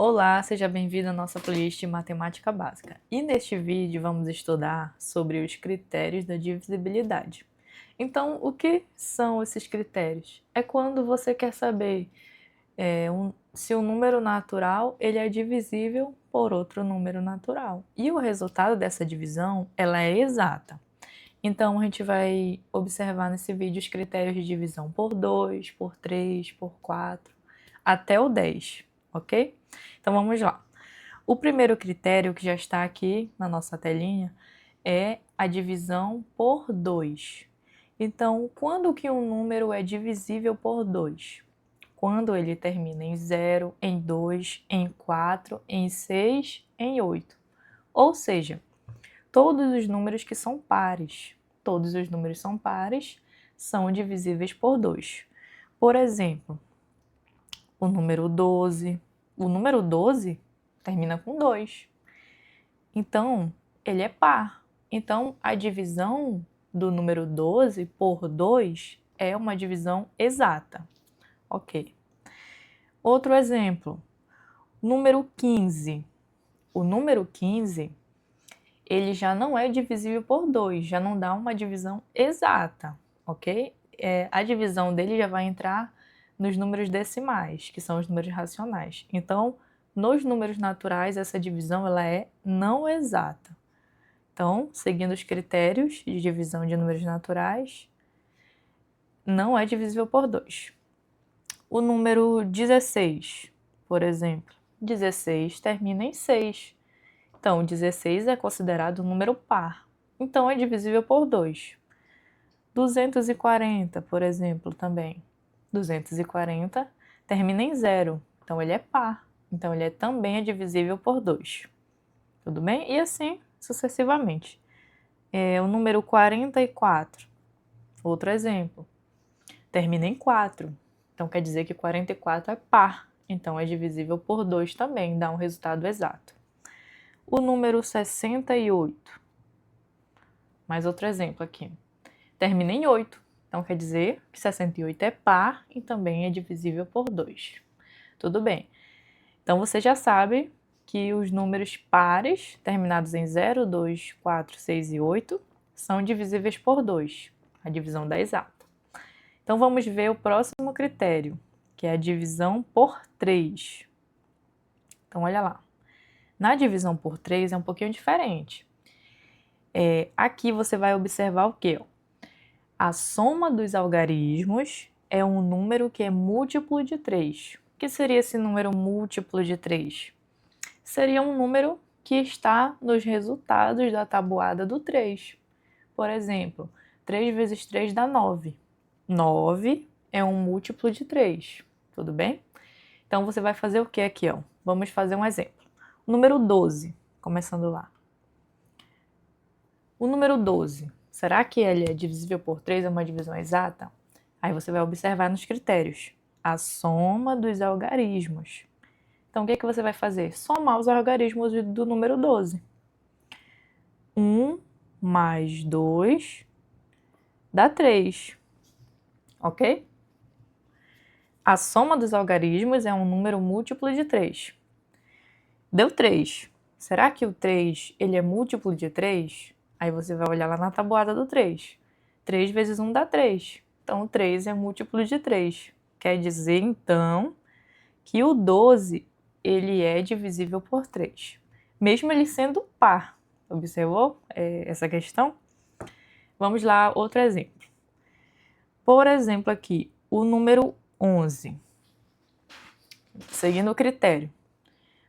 Olá, seja bem-vindo à nossa playlist de Matemática Básica. E neste vídeo vamos estudar sobre os critérios da divisibilidade. Então, o que são esses critérios? É quando você quer saber se um número natural ele é divisível por outro número natural. E o resultado dessa divisão ela é exata. Então, a gente vai observar nesse vídeo os critérios de divisão por 2, por 3, por 4, até o 10, ok? Então, vamos lá. O primeiro critério, que já está aqui na nossa telinha, é a divisão por 2. Então, quando que um número é divisível por 2? Quando ele termina em 0, em 2, em 4, em 6, em 8. Ou seja, todos os números que são pares. Todos os números são pares, são divisíveis por 2. Por exemplo, o número 12. O número 12 termina com 2. Então, ele é par. Então, a divisão do número 12 por 2 é uma divisão exata. Ok. Outro exemplo, número 15. O número 15 ele já não é divisível por 2, já não dá uma divisão exata, ok? A divisão dele já vai entrar nos números decimais, que são os números racionais. Então, nos números naturais, essa divisão ela é não exata. Então, seguindo os critérios de divisão de números naturais, não é divisível por 2. O número 16, por exemplo, 16 termina em 6. Então, 16 é considerado um número par. Então, é divisível por 2. 240, por exemplo, também. 240 termina em 0. Então, ele é par. Então, ele também é divisível por 2. Tudo bem? E assim sucessivamente. O número 44, outro exemplo, termina em 4. Então, quer dizer que 44 é par. Então, é divisível por 2 também, dá um resultado exato. O número 68, mais outro exemplo aqui, termina em 8. Então, quer dizer que 68 é par e também é divisível por 2. Tudo bem. Então, você já sabe que os números pares, terminados em 0, 2, 4, 6 e 8, são divisíveis por 2, a divisão da exata. Então, vamos ver o próximo critério, que é a divisão por 3. Então, olha lá. Na divisão por 3 é um pouquinho diferente. Aqui você vai observar o quê? A soma dos algarismos é um número que é múltiplo de 3. O que seria esse número múltiplo de 3? Seria um número que está nos resultados da tabuada do 3. Por exemplo, 3 vezes 3 dá 9. 9 é um múltiplo de 3, tudo bem? Então, você vai fazer o que aqui? Vamos fazer um exemplo. O número 12, começando lá. O número 12, será que ele é divisível por 3, é uma divisão exata? Aí você vai observar nos critérios. A soma dos algarismos. Então, o que você vai fazer? Somar os algarismos do número 12. 1 mais 2 dá 3. Ok? A soma dos algarismos é um número múltiplo de 3. Deu 3. Será que o 3 ele é múltiplo de 3? Aí você vai olhar lá na tabuada do 3. 3 vezes 1 dá 3. Então, o 3 é múltiplo de 3. Quer dizer, então, que o 12 ele é divisível por 3. Mesmo ele sendo par. Observou essa questão? Vamos lá, outro exemplo. Por exemplo aqui, o número 11. Seguindo o critério.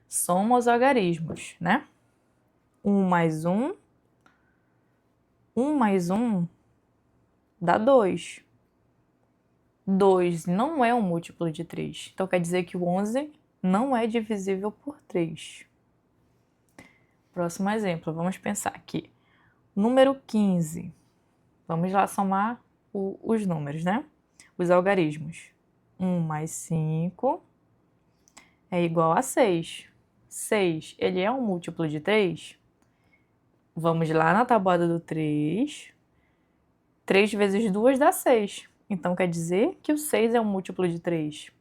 Soma os algarismos, né? 1 mais 1. 1 mais 1 dá 2. 2 não é um múltiplo de 3. Então, quer dizer que o 11 não é divisível por 3. Próximo exemplo, vamos pensar aqui. Número 15. Vamos lá somar os números, né? Os algarismos. 1 mais 5 é igual a 6. 6, ele é um múltiplo de 3? Vamos lá na tabuada do 3. 3 vezes 2 dá 6. Então, quer dizer que o 6 é um múltiplo de 3.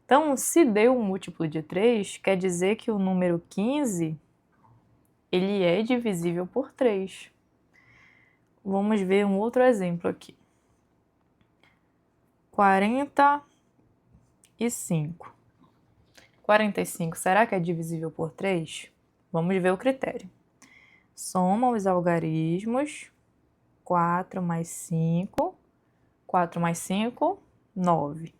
Então, se deu um múltiplo de 3, quer dizer que o número 15 ele é divisível por 3. Vamos ver um outro exemplo aqui. 45. 45, será que é divisível por 3? Vamos ver o critério. Soma os algarismos. 4 mais 5. 4 mais 5, 9.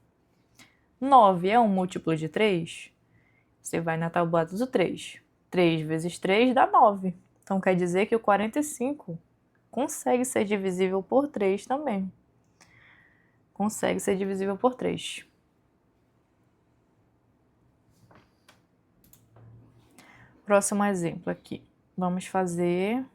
9 é um múltiplo de 3? Você vai na tabuada do 3. 3 vezes 3 dá 9. Então, quer dizer que o 45 consegue ser divisível por 3 também. Consegue ser divisível por 3. Próximo exemplo aqui. Vamos fazer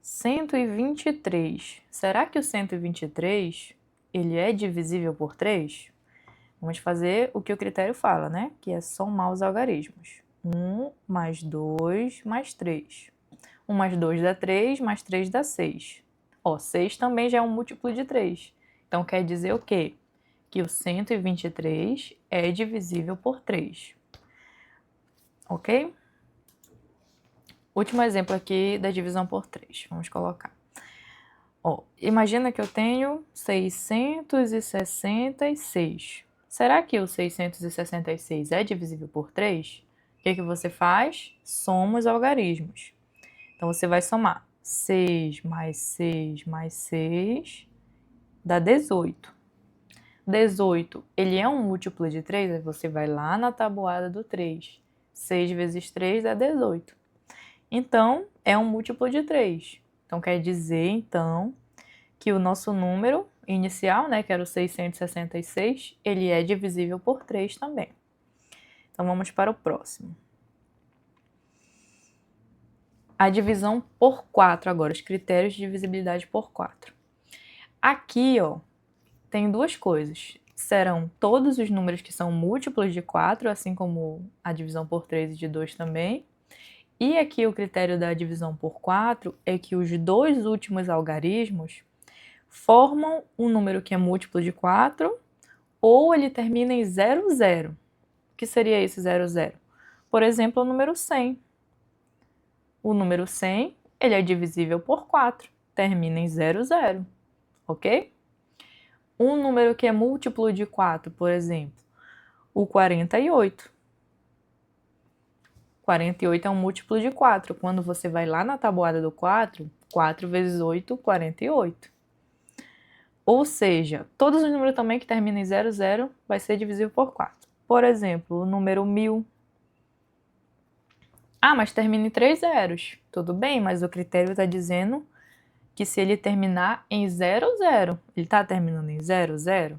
123. Será que o 123 ele é divisível por 3? Vamos fazer o que o critério fala, né? Que é somar os algarismos. 1 mais 2 mais 3. 1 mais 2 dá 3, mais 3 dá 6. 6 também já é um múltiplo de 3. Então, quer dizer o quê? Que o 123 é divisível por 3. Ok? Último exemplo aqui da divisão por 3. Vamos colocar. Imagina que eu tenho 666. Será que o 666 é divisível por 3? O que você faz? Soma os algarismos. Então, você vai somar 6 mais 6 mais 6 dá 18. 18, ele é um múltiplo de 3? Aí você vai lá na tabuada do 3. 6 vezes 3 dá 18. Então, é um múltiplo de 3. Então, quer dizer, então, que o nosso número inicial, né, que era o 666, ele é divisível por 3 também. Então, vamos para o próximo. A divisão por 4 agora, os critérios de divisibilidade por 4. Aqui, tem duas coisas. Serão todos os números que são múltiplos de 4, assim como a divisão por 3 e de 2 também. E aqui o critério da divisão por 4 é que os dois últimos algarismos formam um número que é múltiplo de 4 ou ele termina em 0, 0. O que seria esse 0, 0? Por exemplo, o número 100. O número 100, ele é divisível por 4, termina em 0, 0, ok? Um número que é múltiplo de 4, por exemplo, o 48. 48 é um múltiplo de 4. Quando você vai lá na tabuada do 4, 4 vezes 8, 48. Ou seja, todos os números também que terminam em 0, 0 vai ser divisível por 4. Por exemplo, o número 1000. Mas termina em 3 zeros. Tudo bem, mas o critério está dizendo que se ele terminar em 0, 0, ele está terminando em 0, 0?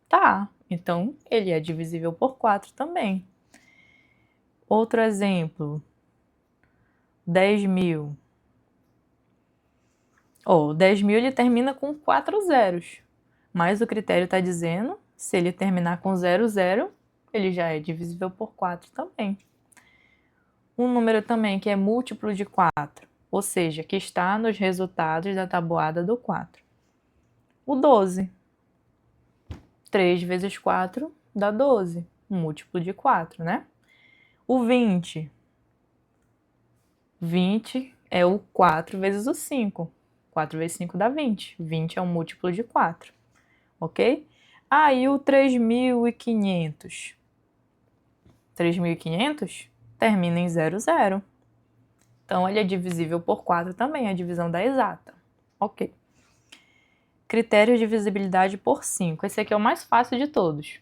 Tá, então ele é divisível por 4 também. Outro exemplo, 10.000. 10.000 ele termina com 4 zeros, mas o critério está dizendo, se ele terminar com 0, 0, ele já é divisível por 4 também. Um número também que é múltiplo de 4, ou seja, que está nos resultados da tabuada do 4. O 12. 3 vezes 4 dá 12, um múltiplo de 4, né? O 20. 20 é o 4 vezes o 5. 4 vezes 5 dá 20. 20 é um múltiplo de 4, ok? E o 3.500. 3.500 termina em 0, 0. Então, ele é divisível por 4 também, a divisão da exata. Ok. Critério de divisibilidade por 5. Esse aqui é o mais fácil de todos.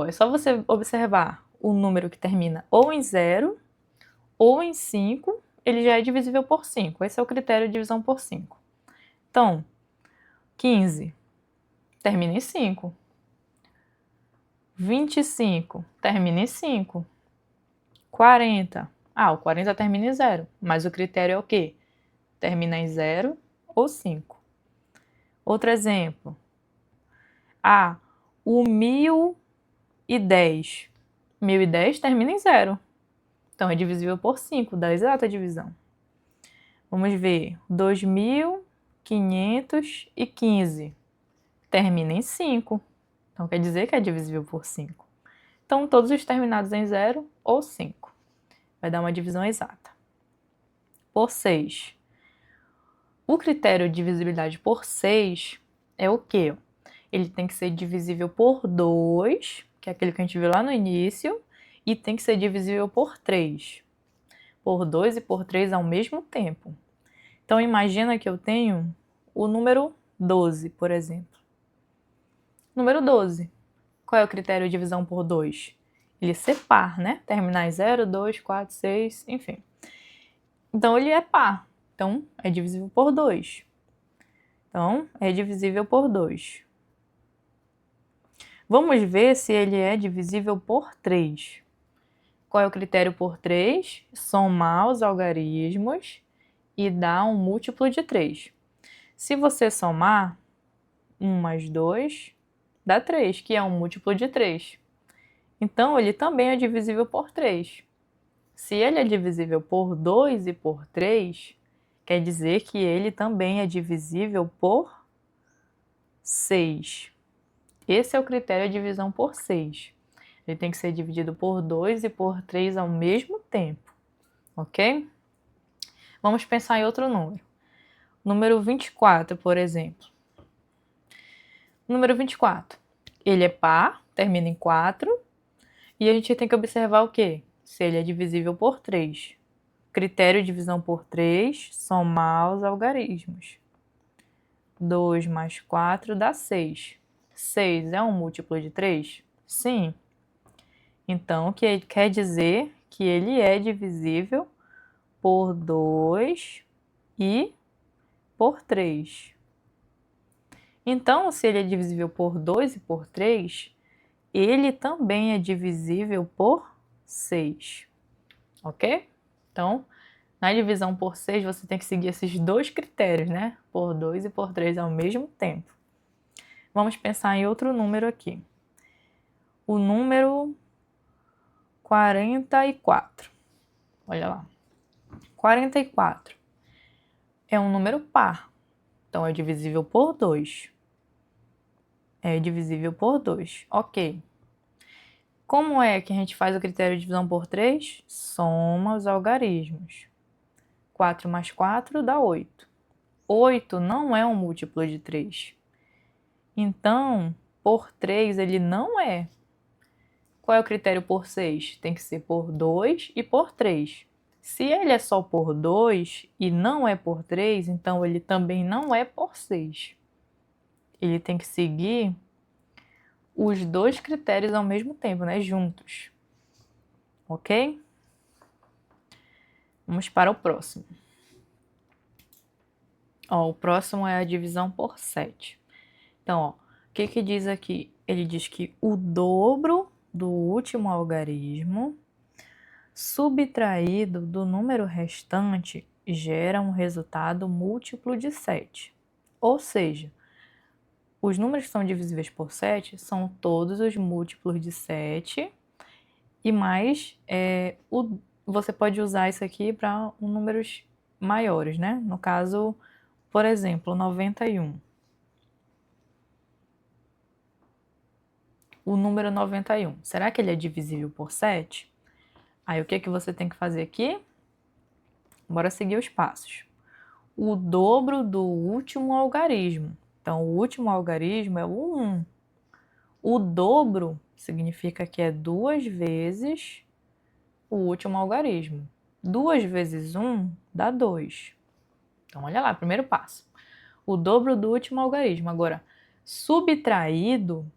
É só você observar o número que termina ou em 0 ou em 5, ele já é divisível por 5. Esse é o critério de divisão por 5. Então, 15 termina em 5. 25 termina em 5. 40. O 40 termina em 0. Mas o critério é o quê? Termina em 0 ou 5. Outro exemplo. O 1.010. 1.010 termina em 0. Então, é divisível por 5, da exata divisão. Vamos ver. 2.515 termina em 5. Então, quer dizer que é divisível por 5. Então, todos os terminados em 0 ou 5. Vai dar uma divisão exata. Por 6. O critério de divisibilidade por 6 é o quê? Ele tem que ser divisível por 2, que é aquele que a gente viu lá no início, e tem que ser divisível por 3. Por 2 e por 3 ao mesmo tempo. Então, imagina que eu tenho o número 12, por exemplo. Número 12. Qual é o critério de divisão por 2? Ele ser par, né? Terminar em 0, 2, 4, 6, enfim. Então, ele é par. Então, é divisível por 2. Então, é divisível por 2. Vamos ver se ele é divisível por 3. Qual é o critério por 3? Somar os algarismos e dar um múltiplo de 3. Se você somar 1 mais 2, dá 3, que é um múltiplo de 3. Então, ele também é divisível por 3. Se ele é divisível por 2 e por 3, quer dizer que ele também é divisível por 6. Esse é o critério de divisão por 6. Ele tem que ser dividido por 2 e por 3 ao mesmo tempo, ok? Vamos pensar em outro número. Número 24, por exemplo. Número 24. Ele é par, termina em 4, e a gente tem que observar o quê? Se ele é divisível por 3. Critério de divisão por 3, somar os algarismos. 2 mais 4 dá 6. 6 é um múltiplo de 3? Sim. Então, que quer dizer que ele é divisível por 2 e por 3. Então, se ele é divisível por 2 e por 3, ele também é divisível por 6. Ok? Então, na divisão por 6, você tem que seguir esses dois critérios, né? Por 2 e por 3 ao mesmo tempo. Vamos pensar em outro número aqui. O número 44. Olha lá. 44 é um número par. Então, é divisível por 2. É divisível por 2. Ok. Como é que a gente faz o critério de divisão por 3? Soma os algarismos. 4 mais 4 dá 8. 8 não é um múltiplo de 3. Então, por 3 ele não é. Qual é o critério por 6? Tem que ser por 2 e por 3. Se ele é só por 2 e não é por 3, então ele também não é por 6. Ele tem que seguir os dois critérios ao mesmo tempo, né? Juntos. Ok? Vamos para o próximo. Ó, o próximo é a divisão por 7. Então, ó, o que diz aqui? Ele diz que o dobro do último algarismo subtraído do número restante gera um resultado múltiplo de 7. Ou seja, os números que são divisíveis por 7 são todos os múltiplos de 7 e mais você pode usar isso aqui para números maiores, né? No caso, por exemplo, 91. O número 91, será que ele é divisível por 7? Aí o que você tem que fazer aqui? Bora seguir os passos. O dobro do último algarismo. Então, o último algarismo é o 1. O dobro significa que é 2 vezes o último algarismo. 2 vezes 1 dá 2. Então, olha lá, primeiro passo. O dobro do último algarismo. Agora, subtraído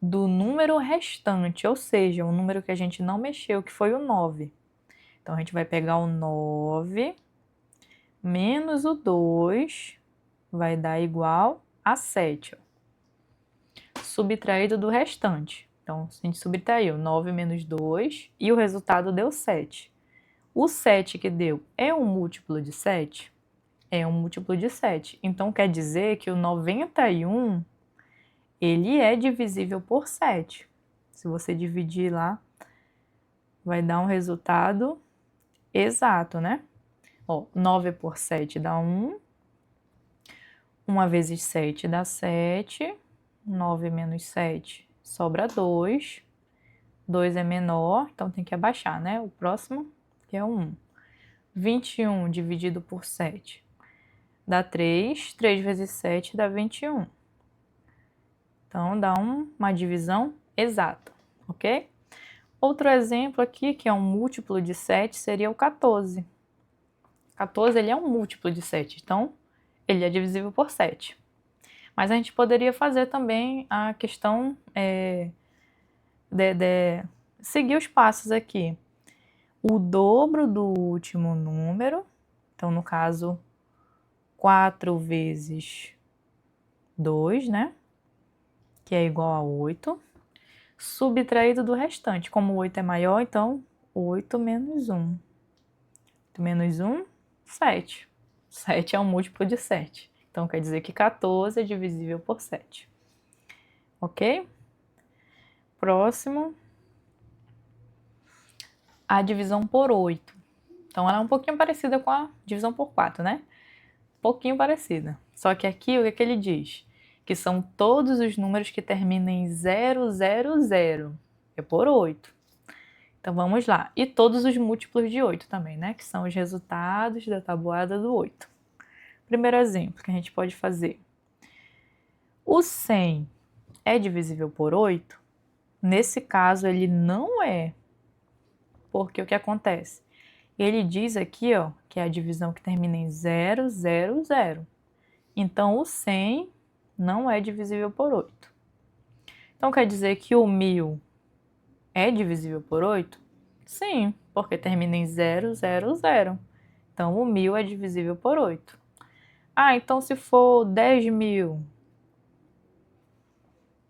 do número restante, ou seja, o número que a gente não mexeu, que foi o 9. Então, a gente vai pegar o 9 menos o 2 vai dar igual a 7. Subtraído do restante. Então, a gente subtraiu 9 menos 2 e o resultado deu 7. O 7 que deu é um múltiplo de 7? É um múltiplo de 7. Então, quer dizer que o 91 ele é divisível por 7. Se você dividir lá, vai dar um resultado exato, né? Ó, 9 por 7 dá 1. 1 vezes 7 dá 7. 9 menos 7 sobra 2. 2 é menor, então tem que abaixar, né? O próximo, que é o 1. 21 dividido por 7 dá 3. 3 vezes 7 dá 21. Então, dá uma divisão exata, ok? Outro exemplo aqui, que é um múltiplo de 7, seria o 14. 14, ele é um múltiplo de 7, então ele é divisível por 7. Mas a gente poderia fazer também a questão de seguir os passos aqui. O dobro do último número, então no caso 4 vezes 2, né? Que é igual a 8, subtraído do restante. Como o 8 é maior, então 8 menos 1. 8 menos 1, 7. 7 é um múltiplo de 7. Então quer dizer que 14 é divisível por 7. Ok? Próximo. A divisão por 8. Então ela é um pouquinho parecida com a divisão por 4, né? Pouquinho parecida. Só que aqui o que é que ele diz? Que são todos os números que terminam em 000. É por 8. Então vamos lá. E todos os múltiplos de 8 também, né? Que são os resultados da tabuada do 8. Primeiro exemplo que a gente pode fazer. O 100 é divisível por 8? Nesse caso, ele não é. Porque o que acontece? Ele diz aqui, ó, que é a divisão que termina em 000. Então, o 100 não é divisível por 8. Então, quer dizer que o 1000 é divisível por 8? Sim, porque termina em 000. Então, o 1000 é divisível por 8. Ah, então se for 10.000,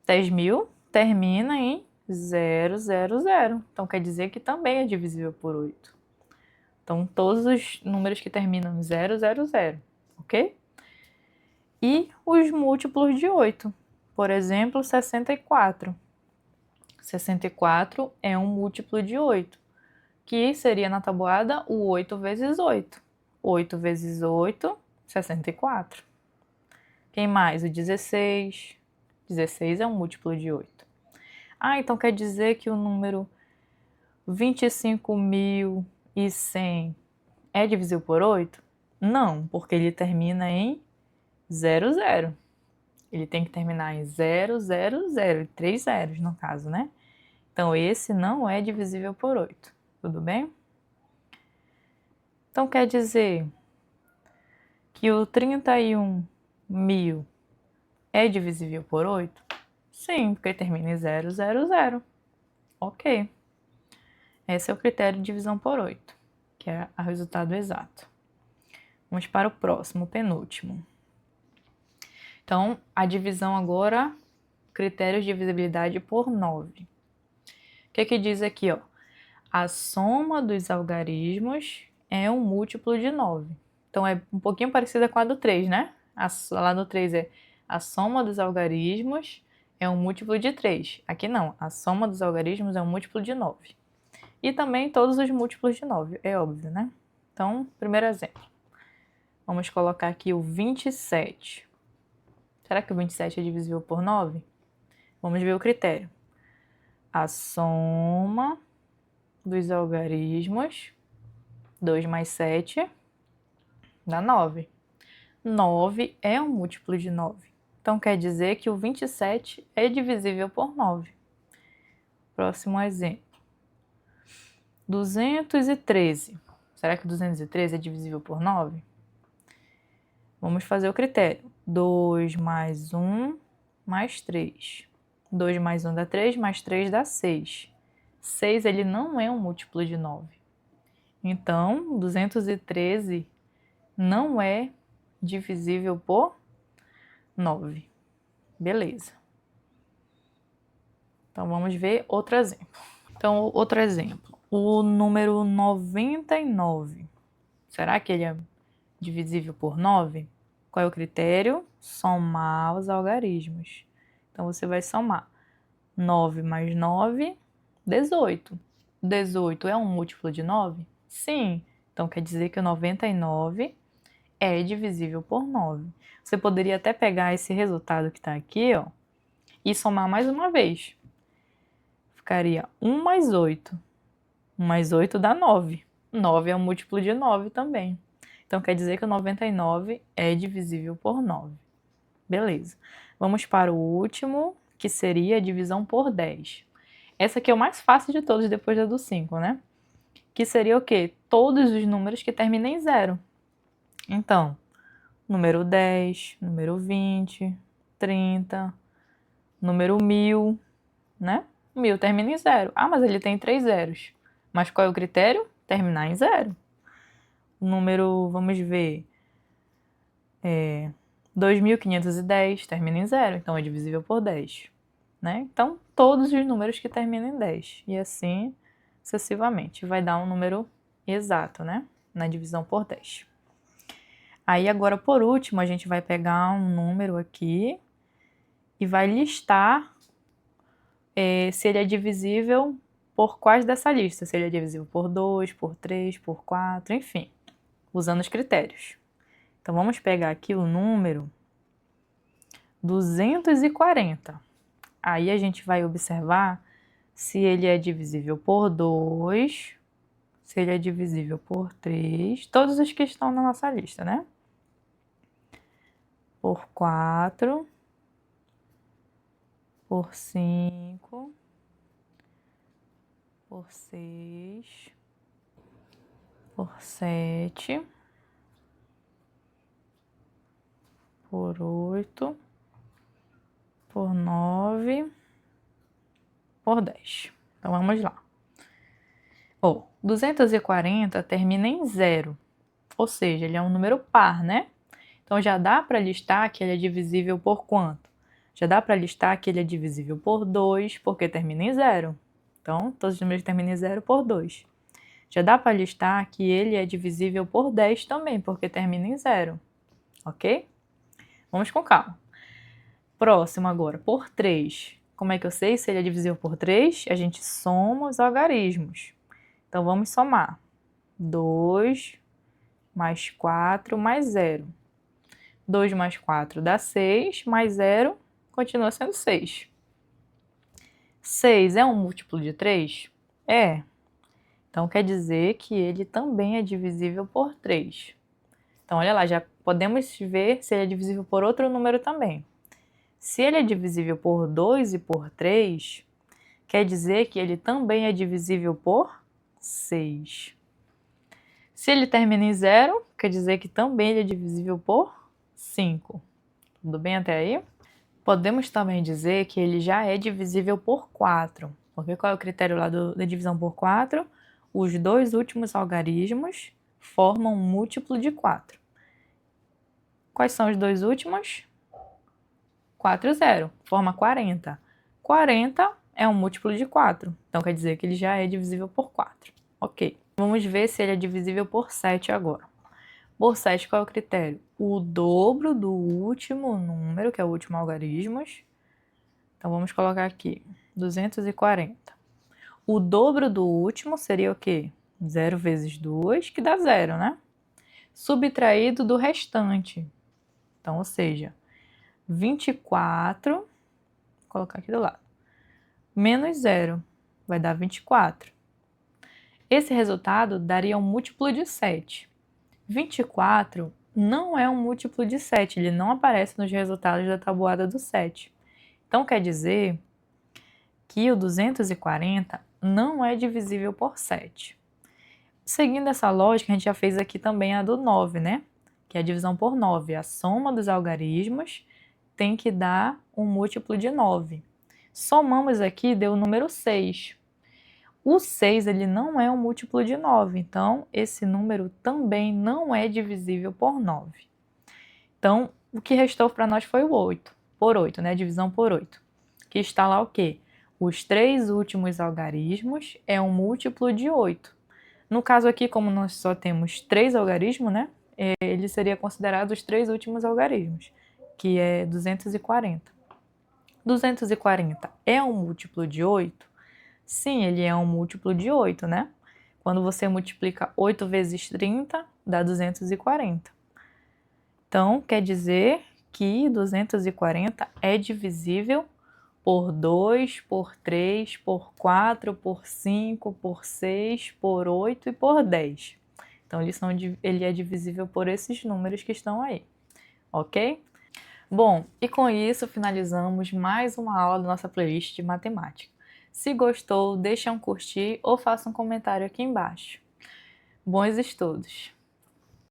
10.000 termina em 000. Então, quer dizer que também é divisível por 8. Então, todos os números que terminam em 000, ok? E os múltiplos de 8. Por exemplo, 64. 64 é um múltiplo de 8, que seria na tabuada o 8 vezes 8. 8 vezes 8, 64. Quem mais? O 16. 16 é um múltiplo de 8. Ah, então quer dizer que o número 25.100 é divisível por 8? Não, porque ele termina em 00. Ele tem que terminar em 000, 3 zeros no caso, né? Então esse não é divisível por 8, tudo bem? Então quer dizer que o 31.000 é divisível por 8? Sim, porque termina em 000. Ok. Esse é o critério de divisão por 8, que é o resultado exato. Vamos para o próximo, penúltimo. Então, a divisão agora, critérios de divisibilidade por 9. O que diz aqui, ó? A soma dos algarismos é um múltiplo de 9. Então, é um pouquinho parecida com a do 3, né? Lá no 3 é a soma dos algarismos é um múltiplo de 3. Aqui não, a soma dos algarismos é um múltiplo de 9. E também todos os múltiplos de 9, é óbvio, né? Então, primeiro exemplo. Vamos colocar aqui o 27. Será que o 27 é divisível por 9? Vamos ver o critério. A soma dos algarismos, 2 mais 7, dá 9. 9 é um múltiplo de 9. Então, quer dizer que o 27 é divisível por 9. Próximo exemplo. 213. Será que 213 é divisível por 9? Vamos fazer o critério. 2 mais 1 mais 3. 2 mais 1 dá 3, mais 3 dá 6. 6 ele não é um múltiplo de 9. Então, 213 não é divisível por 9. Beleza. Então, vamos ver outro exemplo. Então, outro exemplo. O número 99. Será que ele é divisível por 9? Qual é o critério? Somar os algarismos. Então, você vai somar 9 mais 9, 18. 18 é um múltiplo de 9? Sim. Então, quer dizer que o 99 é divisível por 9. Você poderia até pegar esse resultado que está aqui, ó, e somar mais uma vez. ficaria 1 mais 8. 1 mais 8 dá 9. 9 é um múltiplo de 9 também. Então, quer dizer que o 99 é divisível por 9. Beleza. Vamos para o último, que seria a divisão por 10. Essa aqui é o mais fácil de todos depois da do 5, né? Que seria o quê? Todos os números que terminam em 0. Então, número 10, número 20, 30, número 1000, né? 1000 termina em 0. Ah, mas ele tem 3 zeros. Mas qual é o critério? Terminar em 0. O número, vamos ver, 2510 termina em 0, então é divisível por 10. Né? Então, todos os números que terminam em 10. E assim, sucessivamente. Vai dar um número exato, né? Na divisão por 10. Aí, agora, por último, a gente vai pegar um número aqui e vai listar se ele é divisível por quais dessa lista. Se ele é divisível por 2, por 3, por 4, enfim, usando os critérios. Então, vamos pegar aqui o número 240. Aí a gente vai observar se ele é divisível por 2, se ele é divisível por 3, todos os que estão na nossa lista, né? Por 4, por 5, por 6, por 7, por 8, por 9, por 10. Então, vamos lá. 240 termina em 0, ou seja, ele é um número par, né? Então, já dá para listar que ele é divisível por quanto? Já dá para listar que ele é divisível por 2, porque termina em 0. Então, todos os números terminam em 0 por 2. Já dá para listar que ele é divisível por 10 também, porque termina em 0. Ok? Vamos com calma. Próximo agora, por 3. Como é que eu sei se ele é divisível por 3? A gente soma os algarismos. Então, vamos somar. 2 mais 4 mais 0. 2 mais 4 dá 6, mais 0 continua sendo 6. 6 é um múltiplo de 3? É. Então, quer dizer que ele também é divisível por 3. Então, olha lá, já podemos ver se ele é divisível por outro número também. Se ele é divisível por 2 e por 3, quer dizer que ele também é divisível por 6. Se ele termina em 0, quer dizer que também ele é divisível por 5. Tudo bem até aí? Podemos também dizer que ele já é divisível por 4. Porque qual é o critério lá da divisão por 4? Os dois últimos algarismos formam um múltiplo de 4. Quais são os dois últimos? 4 e 0, forma 40. 40 é um múltiplo de 4, então quer dizer que ele já é divisível por 4. Ok, vamos ver se ele é divisível por 7 agora. Por 7, qual é o critério? O dobro do último número, que é o último algarismo. Então, vamos colocar aqui, 240. O dobro do último seria o quê? 0 vezes 2, que dá 0, né? Subtraído do restante. Então, ou seja, 24, vou colocar aqui do lado, menos 0, vai dar 24. Esse resultado daria um múltiplo de 7. 24 não é um múltiplo de 7, ele não aparece nos resultados da tabuada do 7. Então, quer dizer que o 240 não é divisível por 7. Seguindo essa lógica, a gente já fez aqui também a do 9, né? Que é a divisão por 9. A soma dos algarismos tem que dar um múltiplo de 9. Somamos aqui, deu o número 6. O 6 ele não é um múltiplo de 9, então esse número também não é divisível por 9. Então, o que restou para nós foi o 8, por 8, né? Divisão por 8. Que está lá o quê? Os três últimos algarismos é um múltiplo de 8. No caso aqui, como nós só temos 3 algarismos, né? Ele seria considerado os 3 últimos algarismos, que é 240. 240 é um múltiplo de 8? Sim, ele é um múltiplo de 8, né? Quando você multiplica 8 vezes 30, dá 240. Então, quer dizer que 240 é divisível por 2, por 3, por 4, por 5, por 6, por 8 e por 10. Então, ele é divisível por esses números que estão aí, ok? Bom, e com isso finalizamos mais uma aula da nossa playlist de matemática. Se gostou, deixe um curtir ou faça um comentário aqui embaixo. Bons estudos!